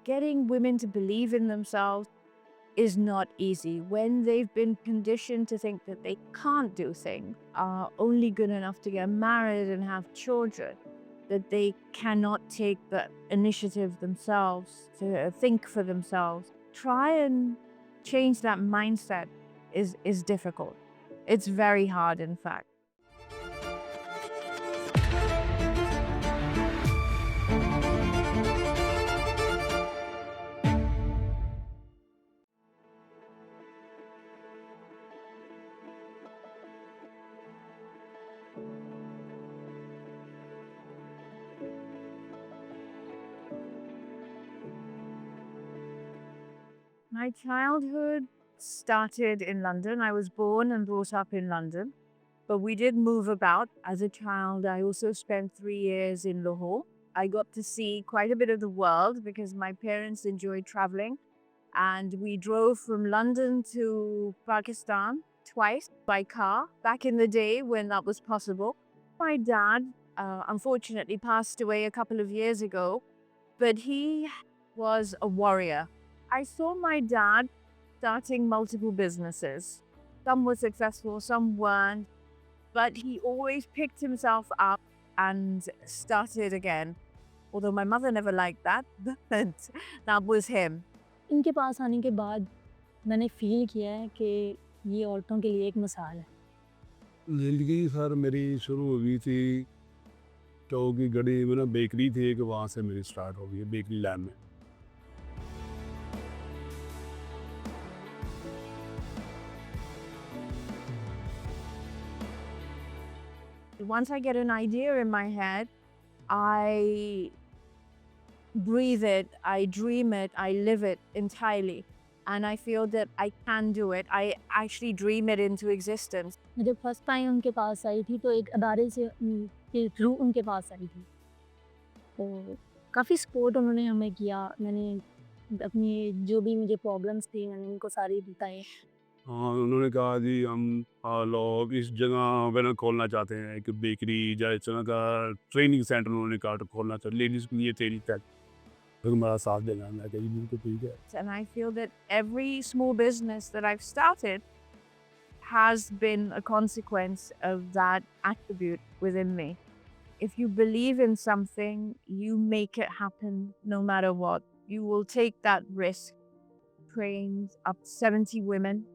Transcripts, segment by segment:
getting women to believe in themselves is not easy when they've been conditioned to think that they can't do things, are only good enough to get married and have children, that they cannot take the initiative themselves to think for themselves. Try and change that mindset is difficult. It's very hard, in fact. My childhood started in London. I was born and brought up in London, but we did move about. As a child, I also spent 3 years in Lahore. I got to see quite a bit of the world because my parents enjoyed traveling, and we drove from London to Pakistan twice by car back in the day when that was possible. My dad, unfortunately, passed away a couple of years ago, but he was a warrior. I saw my dad starting multiple businesses. Some were successful, some weren't, but he always picked himself up and started again. Although my mother never liked that, but that was him. इनके पास आने के बाद मैंने feel किया है कि ये औरतों के लिए एक मिसाल है। ज़िंदगी सर मेरी शुरू हुई थी चौक की गली में ना बेकरी थी एक, वहाँ से मेरी स्टार्ट हो गई बेकरी लाइन में। Once I get an idea in my head, I breathe it, I dream it, I live it entirely. And I feel that I can do it. I actually dream it into existence. मैं जब first time उनके पास आई थी तो एक अदारे से के through उनके पास आई थी, तो काफ़ी सपोर्ट उन्होंने हमें किया। मैंने अपनी जो भी मुझे प्रॉब्लम्स थी मैंने उनको सारी बताई। हाँ, उन्होंने कहा जी हम लोग इस जगह पे ना खोलना चाहते हैं एक बेकरी या इस तरह का ट्रेनिंग सेंटर उन्होंने कहा खोलना चाहते लेडीज़ के लिए ट्रेनिंग सेंटर, फिर हमारा साथ देना। मैं कही बिल्कुल ठीक है। And I feel that every small business that I've started has been a consequence of that attribute within me. If you believe in something, you make it happen no matter what. You will take that risk. Trained up to 70 women.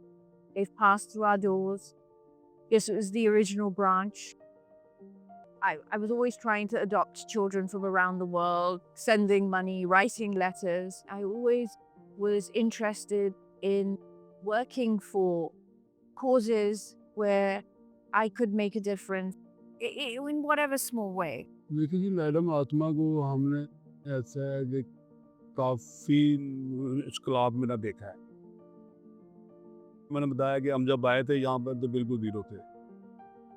They've passed through our doors. This was the original branch. I was always trying to adopt children from around the world, sending money, writing letters. I always was interested in working for causes where I could make a difference in whatever small way. देखिए जी madam आत्मा को हमने ऐसा है कि काफ़ी इस्कलाब में ना देखा है। मैंने बताया कि हम जब आए थे यहाँ पर तो बिल्कुल ज़ीरो थे।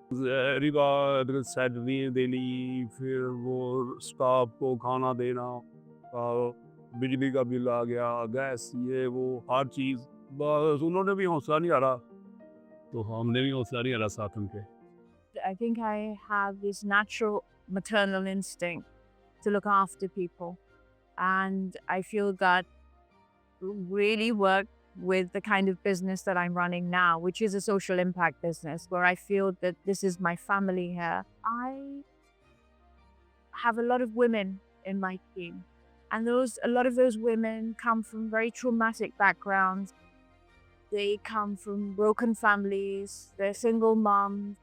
एवरी बार सैलरी देनी, फिर वो स्टाफ को खाना देना, बिजली का बिल आ गया, गैस, ये वो हर चीज़। बस उन्होंने भी हौसला नहीं हारा, तो हमने भी हौसला नहीं हारा साथ उनके। I think I have this natural maternal instinct to look after people. And I feel that really worked with the kind of business that I'm running now, which is a social impact business, where I feel that this is my family here. I have a lot of women in my team, and a lot of those women come from very traumatic backgrounds. They come from broken families, they're single moms,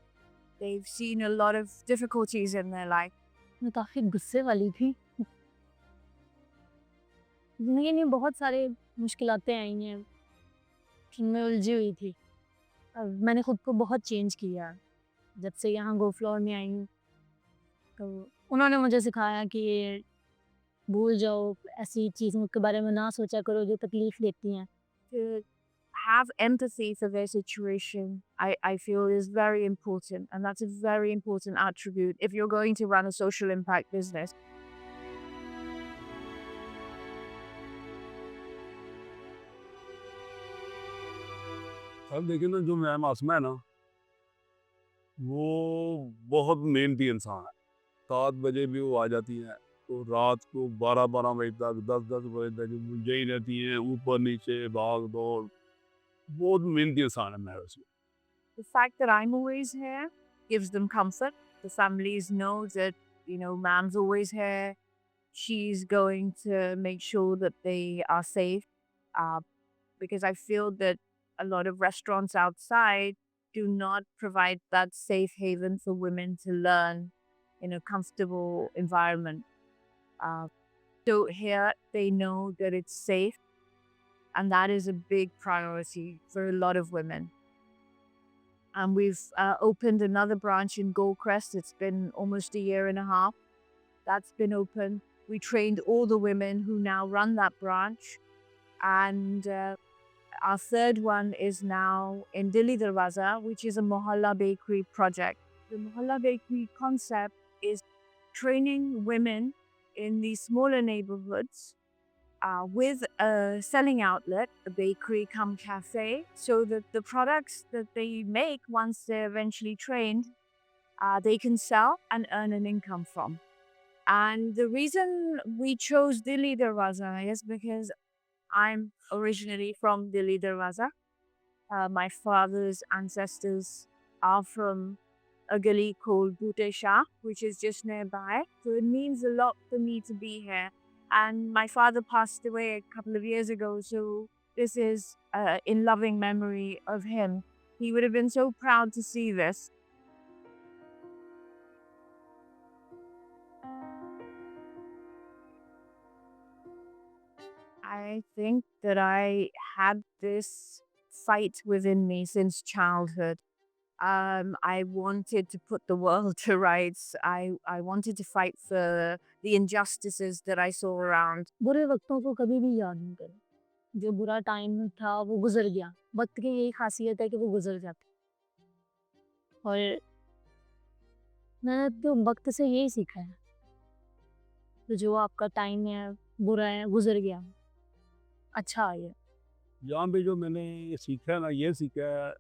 they've seen a lot of difficulties in their life. मैं काफ़ी गुस्से वाली थी। ज़िंदगी में बहुत सारे मुश्किलातें आई हैं, जिनमें उलझी हुई थी। मैंने खुद को बहुत चेंज किया जब से यहाँ गो फ्लोर में आई हूँ। तो उन्होंने मुझे सिखाया कि भूल जाओ, ऐसी चीज़ों के बारे में ना सोचा करो जो तकलीफ़ देती हैं। To have empathy for their situation, I feel is very important. And that's a very important attribute if you're going to run a social impact business. अब देखिए ना जो मैम आसमा है ना, वो बहुत मेहनती इंसान है। 7 बजे भी वो आ जाती हैं, तो रात को 12-12 बजे तक 10-10 बजे तक यही रहती हैं, ऊपर नीचे भाग दौड़। बहुत मेहनती इंसान है मैं वैसे। The fact that I'm always here gives them comfort. The families know that, mom's always here. She's going to make sure that they are safe. Uh, because I feel that a lot of restaurants outside do not provide that safe haven for women to learn in a comfortable environment. Uh, so here they know that it's safe, and that is a big priority for a lot of women. And we've opened another branch in Goldcrest. It's been almost a year and a half. That's been open. We trained all the women who now run that branch. And our third one is now in Dilli Darwaza, which is a Mohalla Bakery project. The Mohalla Bakery concept is training women in these smaller neighborhoods with a selling outlet, a bakery come cafe, so that the products that they make once they're eventually trained, they can sell and earn an income from. And the reason we chose Dilli Darwaza is because I'm originally from Dilli Darwaza. My father's ancestors are from a gully called Bute Shah, which is just nearby. So it means a lot for me to be here. And my father passed away a couple of years ago, so this is in loving memory of him. He would have been so proud to see this. I think that I had this fight within me since childhood. I wanted to put the world to rights. I wanted to fight for the injustices that I saw around. बुरे वक्तों को कभी भी याद नहीं करें। जो बुरा time था वो गुजर गया। वक्त की यही खासियत है कि वो गुजर जाता है। और मैंने तो वक्त से यही सीखा है। तो जो आपका टाइम है बुरा है गुजर गया, अच्छा है। यहाँ पे जो मैंने सीखा है ना, ये सीखा है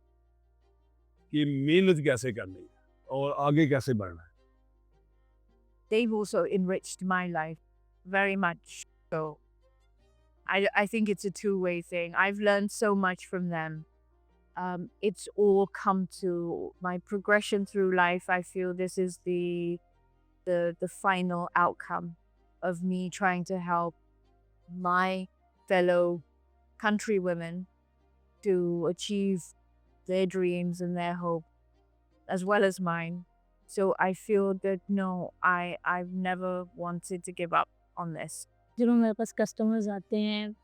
कि मेहनत कैसे करनी है और आगे कैसे बढ़ना है। They've also enriched my life very much. So I think it's a two-way thing. I've learned so much from them. It's all come to my progression through life. I feel this is the final outcome of me trying to help my fellow countrywomen to achieve their dreams and their hope, as well as mine. So I feel that no, I've never wanted to give up on this. जब मेरे पास customers आते हैं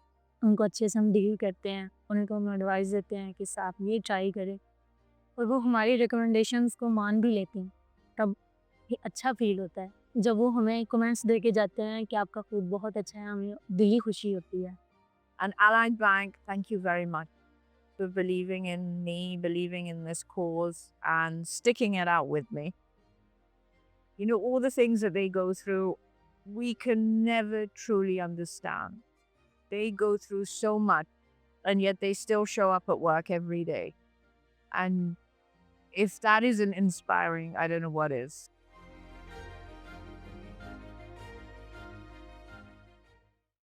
उनको अच्छे से हम deal करते हैं, उनको हम एडवाइस देते हैं कि आप ये ट्राई करें और वो हमारी रिकमेंडेशंस को मान भी लेती हैं, तब ये अच्छा फील होता है। जब वो हमें कमेंट्स दे के जाते हैं कि आपका फूड बहुत अच्छा है, हमें दिली खुशी होती है। And Allied Bank, thank you very much for believing in me, believing in this cause, and sticking it out with me. All the things that they go through, we can never truly understand. They go through so much, and yet they still show up at work every day. And if that isn't inspiring, I don't know what is.